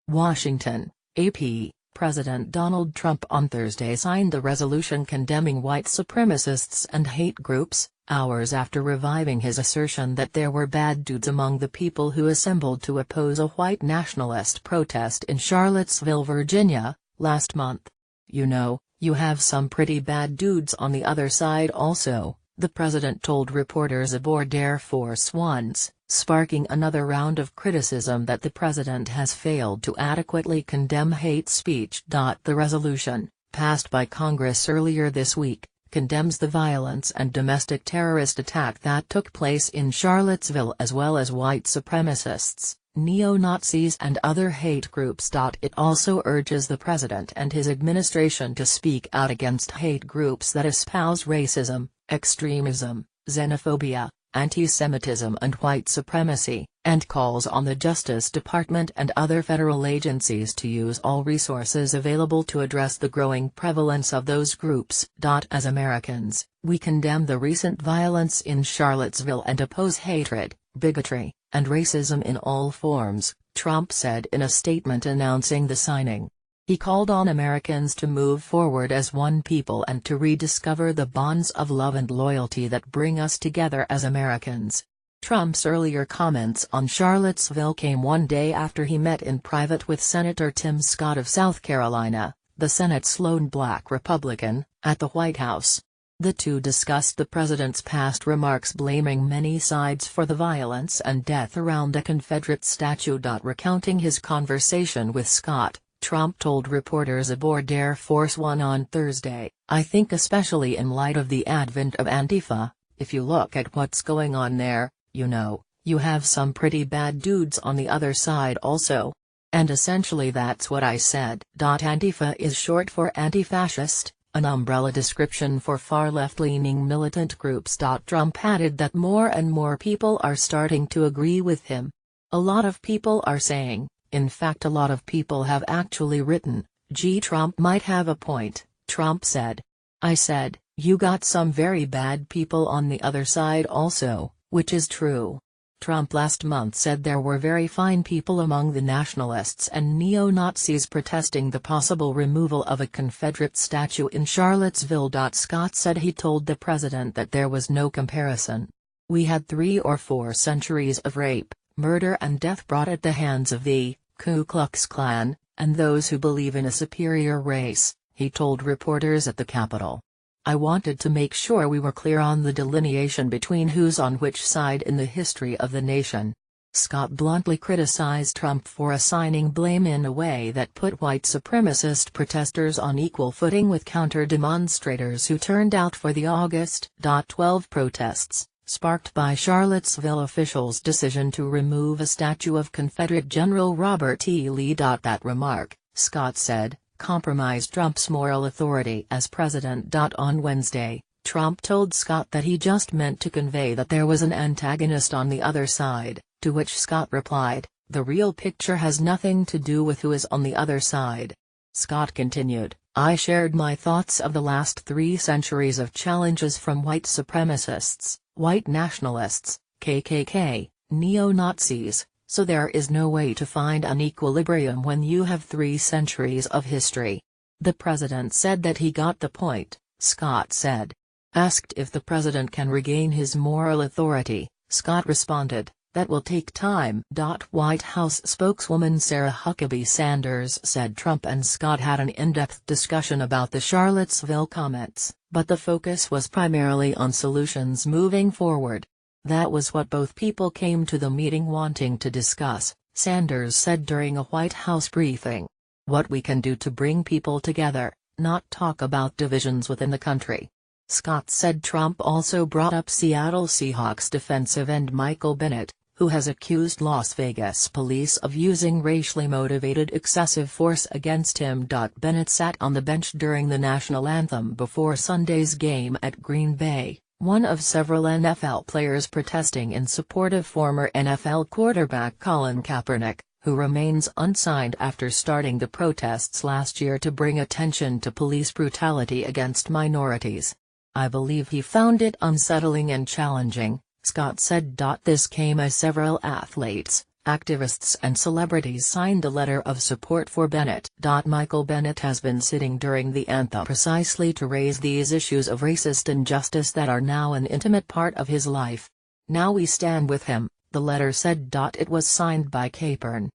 Washington, AP. President Donald Trump on Thursday signed the resolution condemning white supremacists and hate groups, hours after reviving his assertion that there were bad dudes among the people who assembled to oppose a white nationalist protest in Charlottesville, Virginia, last month. "You know, you have some pretty bad dudes on the other side also," the president told reporters aboard Air Force Ones, sparking another round of criticism that the president has failed to adequately condemn hate speech. The resolution, passed by Congress earlier this week, condemns the violence and domestic terrorist attack that took place in Charlottesville as well as white supremacists, neo-Nazis and other hate groups. It also urges the president and his administration to speak out against hate groups that espouse racism, extremism, xenophobia, anti-Semitism and white supremacy, and calls on the Justice Department and other federal agencies to use all resources available to address the growing prevalence of those groups. As Americans, we condemn the recent violence in Charlottesville and oppose hatred, bigotry, and racism in all forms, Trump said in a statement announcing the signing. He called on Americans to move forward as one people and to rediscover the bonds of love and loyalty that bring us together as Americans. Trump's earlier comments on Charlottesville came one day after he met in private with Senator Tim Scott of South Carolina, the Senate's lone black Republican, at the White House. The two discussed the president's past remarks blaming many sides for the violence and death around a Confederate statue. Recounting his conversation with Scott, Trump told reporters aboard Air Force One on Thursday, "I think especially in light of the advent of Antifa, if you look at what's going on there, you know, you have some pretty bad dudes on the other side also. And essentially that's what I said." Antifa is short for anti-fascist, an umbrella description for far left-leaning militant groups. Trump added that more and more people are starting to agree with him. "A lot of people are saying, in fact a lot of people have actually written, gee, Trump might have a point," Trump said. "I said, you got some very bad people on the other side also, which is true." Trump last month said there were very fine people among the nationalists and neo-Nazis protesting the possible removal of a Confederate statue in Charlottesville. Scott said he told the president that there was no comparison. "We had 3 or 4 centuries of rape, murder and death brought at the hands of the Ku Klux Klan, and those who believe in a superior race," he told reporters at the Capitol. "I wanted to make sure we were clear on the delineation between who's on which side in the history of the nation." Scott bluntly criticized Trump for assigning blame in a way that put white supremacist protesters on equal footing with counter-demonstrators who turned out for the August 12 protests, sparked by Charlottesville officials' decision to remove a statue of Confederate General Robert E. Lee. That remark, Scott said, compromised Trump's moral authority as president. On Wednesday, Trump told Scott that he just meant to convey that there was an antagonist on the other side, to which Scott replied, "The real picture has nothing to do with who is on the other side." Scott continued, "I shared my thoughts of the last 3 centuries of challenges from white supremacists, white nationalists, KKK, neo-Nazis, so there is no way to find an equilibrium when you have 3 centuries of history." The president said that he got the point, Scott said. Asked if the president can regain his moral authority, Scott responded, "That will take time." White House spokeswoman Sarah Huckabee Sanders said Trump and Scott had an in-depth discussion about the Charlottesville comments, but the focus was primarily on solutions moving forward. "That was what both people came to the meeting wanting to discuss," Sanders said during a White House briefing. "What we can do to bring people together, not talk about divisions within the country." Scott said Trump also brought up Seattle Seahawks defensive end Michael Bennett, who has accused Las Vegas police of using racially motivated excessive force against him. Bennett sat on the bench during the national anthem before Sunday's game at Green Bay, one of several NFL players protesting in support of former NFL quarterback Colin Kaepernick, who remains unsigned after starting the protests last year to bring attention to police brutality against minorities. "I believe he found it unsettling and challenging," Scott said. This came as several athletes, activists and celebrities signed a letter of support for Bennett. Michael Bennett has been sitting during the anthem precisely to raise these issues of racist injustice that are now an intimate part of his life. Now we stand with him, the letter said. It was signed by Capern,